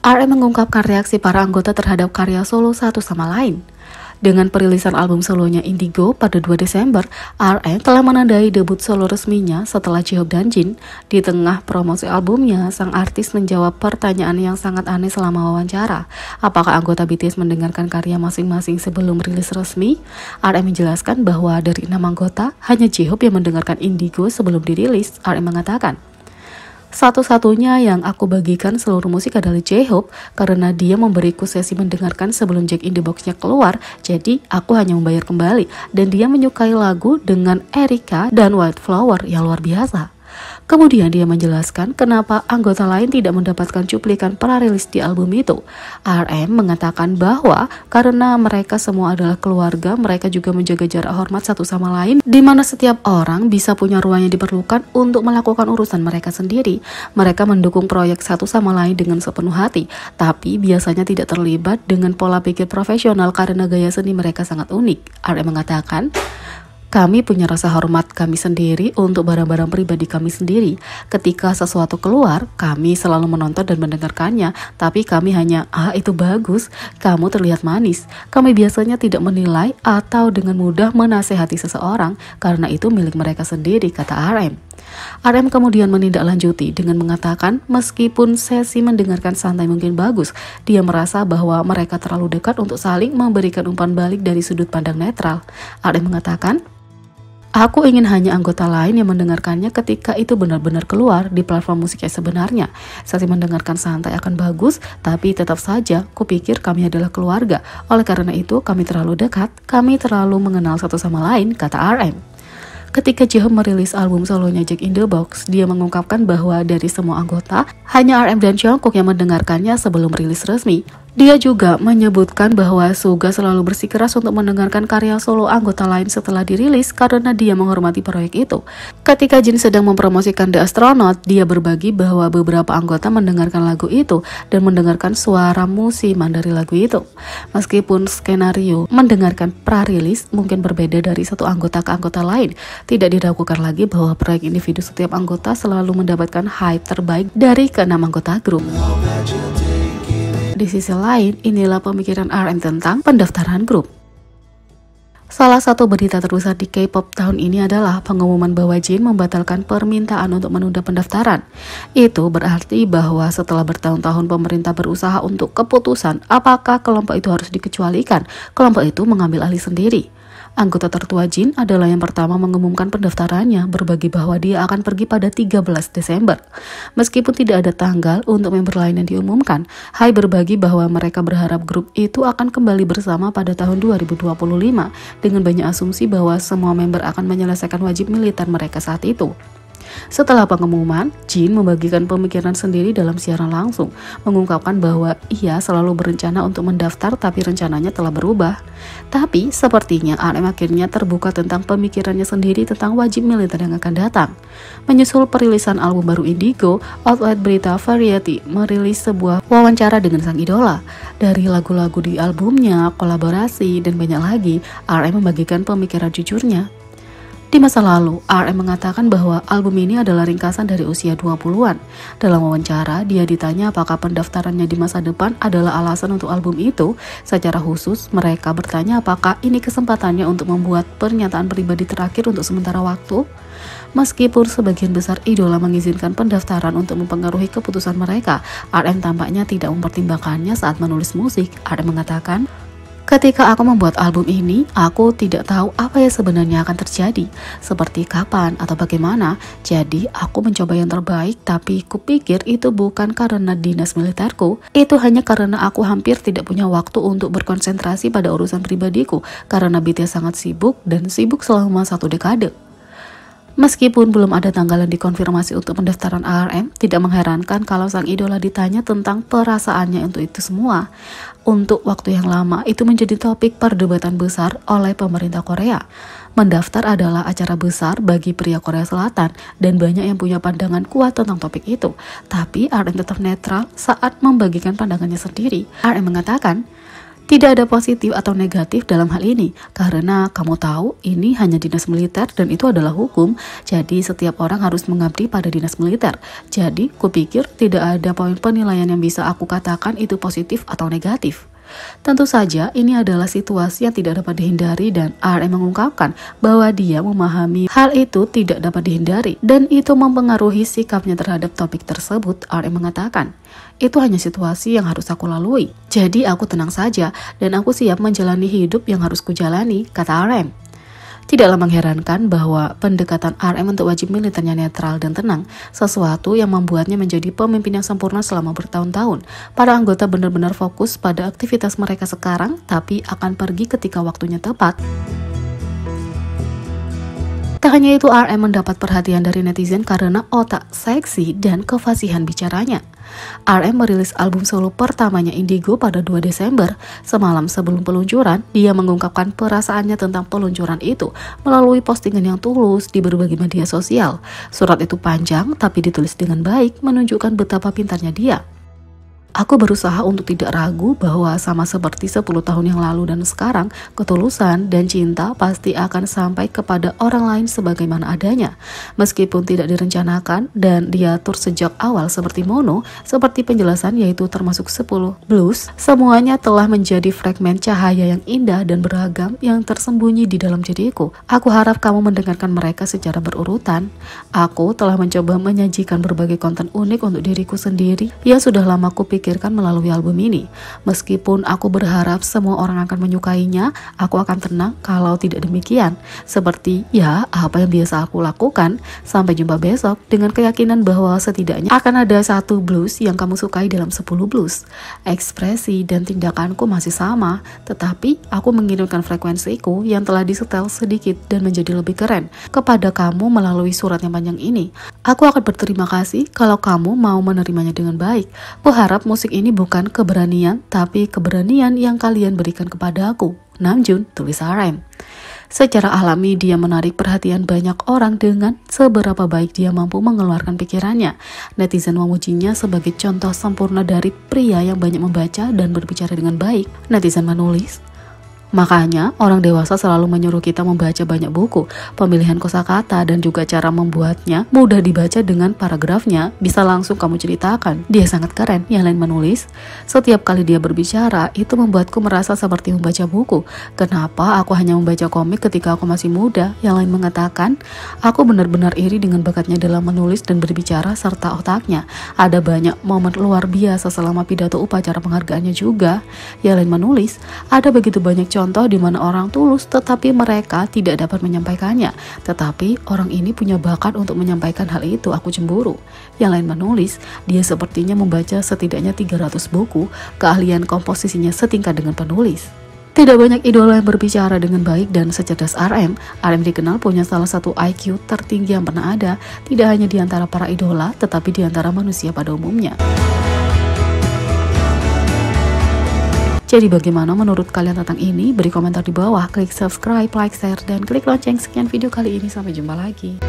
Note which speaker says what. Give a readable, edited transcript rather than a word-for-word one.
Speaker 1: RM mengungkapkan reaksi para anggota terhadap karya solo satu sama lain. Dengan perilisan album solonya Indigo pada 2 Desember, RM telah menandai debut solo resminya setelah J-Hope dan Jin. Di tengah promosi albumnya, sang artis menjawab pertanyaan yang sangat aneh selama wawancara. Apakah anggota BTS mendengarkan karya masing-masing sebelum rilis resmi? RM menjelaskan bahwa dari 6 anggota, hanya J-Hope yang mendengarkan Indigo sebelum dirilis. RM mengatakan, "Satu-satunya yang aku bagikan seluruh musik adalah J-Hope karena dia memberiku sesi mendengarkan sebelum Jack in the Box-nya keluar, jadi aku hanya membayar kembali dan dia menyukai lagu dengan Erika dan White Flower yang luar biasa." Kemudian dia menjelaskan kenapa anggota lain tidak mendapatkan cuplikan pra-rilis di album itu. RM mengatakan bahwa karena mereka semua adalah keluarga, mereka juga menjaga jarak hormat satu sama lain, di mana setiap orang bisa punya ruang yang diperlukan untuk melakukan urusan mereka sendiri. Mereka mendukung proyek satu sama lain dengan sepenuh hati, tapi biasanya tidak terlibat dengan pola pikir profesional karena gaya seni mereka sangat unik. RM mengatakan, "Kami punya rasa hormat kami sendiri untuk barang-barang pribadi kami sendiri. Ketika sesuatu keluar, kami selalu menonton dan mendengarkannya, tapi kami hanya, itu bagus, kamu terlihat manis." Kami biasanya tidak menilai atau dengan mudah menasehati seseorang, karena itu milik mereka sendiri, kata RM. RM kemudian menindaklanjuti dengan mengatakan meskipun sesi mendengarkan santai mungkin bagus, dia merasa bahwa mereka terlalu dekat untuk saling memberikan umpan balik dari sudut pandang netral. RM mengatakan, "Aku ingin hanya anggota lain yang mendengarkannya ketika itu benar-benar keluar di platform musik yang sebenarnya. Sesi mendengarkan santai akan bagus, tapi tetap saja kupikir kami adalah keluarga. Oleh karena itu kami terlalu dekat, kami terlalu mengenal satu sama lain," kata RM. Ketika J-Hope merilis album solonya Jack in the Box, dia mengungkapkan bahwa dari semua anggota, hanya RM dan Jungkook yang mendengarkannya sebelum rilis resmi. Dia juga menyebutkan bahwa Suga selalu bersikeras untuk mendengarkan karya solo anggota lain setelah dirilis karena dia menghormati proyek itu. Ketika Jin sedang mempromosikan The Astronaut, dia berbagi bahwa beberapa anggota mendengarkan lagu itu dan mendengarkan suara musiman dari lagu itu. Meskipun skenario mendengarkan pra-rilis mungkin berbeda dari satu anggota ke anggota lain, tidak diragukan lagi bahwa proyek individu setiap anggota selalu mendapatkan hype terbaik dari ke-6 anggota grup. Di sisi lain, inilah pemikiran RM tentang pendaftaran grup. Salah satu berita terbesar di K-pop tahun ini adalah pengumuman bahwa Jin membatalkan permintaan untuk menunda pendaftaran. Itu berarti bahwa setelah bertahun-tahun pemerintah berusaha untuk keputusan apakah kelompok itu harus dikecualikan, kelompok itu mengambil alih sendiri. Anggota tertua Jin adalah yang pertama mengumumkan pendaftarannya, berbagi bahwa dia akan pergi pada 13 Desember. Meskipun tidak ada tanggal untuk member lain yang diumumkan, Hai berbagi bahwa mereka berharap grup itu akan kembali bersama pada tahun 2025 dengan banyak asumsi bahwa semua member akan menyelesaikan wajib militer mereka saat itu. Setelah pengumuman, Jin membagikan pemikiran sendiri dalam siaran langsung, mengungkapkan bahwa ia selalu berencana untuk mendaftar tapi rencananya telah berubah. Tapi sepertinya RM akhirnya terbuka tentang pemikirannya sendiri tentang wajib militer yang akan datang. Menyusul perilisan album baru Indigo, outlet berita Variety merilis sebuah wawancara dengan sang idola. Dari lagu-lagu di albumnya, kolaborasi, dan banyak lagi, RM membagikan pemikiran jujurnya. Di masa lalu, RM mengatakan bahwa album ini adalah ringkasan dari usia 20-an. Dalam wawancara, dia ditanya apakah pendaftarannya di masa depan adalah alasan untuk album itu. Secara khusus, mereka bertanya apakah ini kesempatannya untuk membuat pernyataan pribadi terakhir untuk sementara waktu. Meskipun sebagian besar idola mengizinkan pendaftaran untuk mempengaruhi keputusan mereka, RM tampaknya tidak mempertimbangkannya saat menulis musik. RM mengatakan, "Ketika aku membuat album ini, aku tidak tahu apa yang sebenarnya akan terjadi, seperti kapan atau bagaimana. Jadi aku mencoba yang terbaik, tapi kupikir itu bukan karena dinas militerku. Itu hanya karena aku hampir tidak punya waktu untuk berkonsentrasi pada urusan pribadiku, karena BTS sangat sibuk dan sibuk selama 1 dekade." Meskipun belum ada tanggalan dikonfirmasi untuk pendaftaran RM, tidak mengherankan kalau sang idola ditanya tentang perasaannya untuk itu semua. Untuk waktu yang lama, itu menjadi topik perdebatan besar oleh pemerintah Korea. Mendaftar adalah acara besar bagi pria Korea Selatan, dan banyak yang punya pandangan kuat tentang topik itu. Tapi RM tetap netral saat membagikan pandangannya sendiri. RM mengatakan, Tidak ada positif atau negatif dalam hal ini, karena kamu tahu ini hanya dinas militer dan itu adalah hukum, jadi setiap orang harus mengabdi pada dinas militer. Jadi, kupikir tidak ada poin penilaian yang bisa aku katakan itu positif atau negatif. Tentu saja ini adalah situasi yang tidak dapat dihindari dan RM mengungkapkan bahwa dia memahami hal itu tidak dapat dihindari dan itu mempengaruhi sikapnya terhadap topik tersebut. RM mengatakan, itu hanya situasi yang harus aku lalui. Jadi aku tenang saja dan aku siap menjalani hidup yang harus kujalani, kata RM. Tidaklah mengherankan bahwa pendekatan RM untuk wajib militernya netral dan tenang, sesuatu yang membuatnya menjadi pemimpin yang sempurna selama bertahun-tahun. Para anggota benar-benar fokus pada aktivitas mereka sekarang, tapi akan pergi ketika waktunya tepat. Tak hanya itu, RM mendapat perhatian dari netizen karena otak seksi dan kefasihan bicaranya. RM merilis album solo pertamanya Indigo pada 2 Desember. Semalam sebelum peluncuran, dia mengungkapkan perasaannya tentang peluncuran itu melalui postingan yang tulus di berbagai media sosial. Surat itu panjang tapi ditulis dengan baik, menunjukkan betapa pintarnya dia. Aku berusaha untuk tidak ragu bahwa sama seperti 10 tahun yang lalu dan sekarang, ketulusan dan cinta pasti akan sampai kepada orang lain sebagaimana adanya. Meskipun tidak direncanakan dan diatur sejak awal seperti mono, seperti penjelasan yaitu termasuk 10 blues, semuanya telah menjadi fragmen cahaya yang indah dan beragam yang tersembunyi di dalam diriku. Aku harap kamu mendengarkan mereka secara berurutan. Aku telah mencoba menyajikan berbagai konten unik untuk diriku sendiri yang sudah lama kupikirkan melalui album ini. Meskipun aku berharap semua orang akan menyukainya, aku akan tenang kalau tidak demikian. Seperti ya apa yang biasa aku lakukan. Sampai jumpa besok dengan keyakinan bahwa setidaknya akan ada satu blues yang kamu sukai dalam 10 blues. Ekspresi dan tindakanku masih sama, tetapi aku mengirimkan frekuensiku yang telah disetel sedikit dan menjadi lebih keren kepada kamu melalui surat yang panjang ini. Aku akan berterima kasih kalau kamu mau menerimanya dengan baik. Kuharap musik ini bukan keberanian, tapi keberanian yang kalian berikan kepada aku. Namjoon, tulis RM. Secara alami dia menarik perhatian banyak orang dengan seberapa baik dia mampu mengeluarkan pikirannya. Netizen memujinya sebagai contoh sempurna dari pria yang banyak membaca dan berbicara dengan baik. Netizen menulis, makanya orang dewasa selalu menyuruh kita membaca banyak buku. Pemilihan kosakata dan juga cara membuatnya mudah dibaca dengan paragrafnya. Bisa langsung kamu ceritakan. Dia sangat keren. Yang lain menulis, setiap kali dia berbicara itu membuatku merasa seperti membaca buku. Kenapa aku hanya membaca komik ketika aku masih muda? Yang lain mengatakan, aku benar-benar iri dengan bakatnya dalam menulis dan berbicara serta otaknya. Ada banyak momen luar biasa selama pidato upacara penghargaannya juga. Yang lain menulis, ada begitu banyak contoh di mana orang tulus tetapi mereka tidak dapat menyampaikannya. Tetapi orang ini punya bakat untuk menyampaikan hal itu, aku cemburu. Yang lain menulis, dia sepertinya membaca setidaknya 300 buku, keahlian komposisinya setingkat dengan penulis. Tidak banyak idola yang berbicara dengan baik dan secerdas RM. RM dikenal punya salah satu IQ tertinggi yang pernah ada, tidak hanya di antara para idola, tetapi di antara manusia pada umumnya. Jadi bagaimana menurut kalian tentang ini? Beri komentar di bawah, klik subscribe, like, share, dan klik lonceng. Sekian video kali ini, sampai jumpa lagi.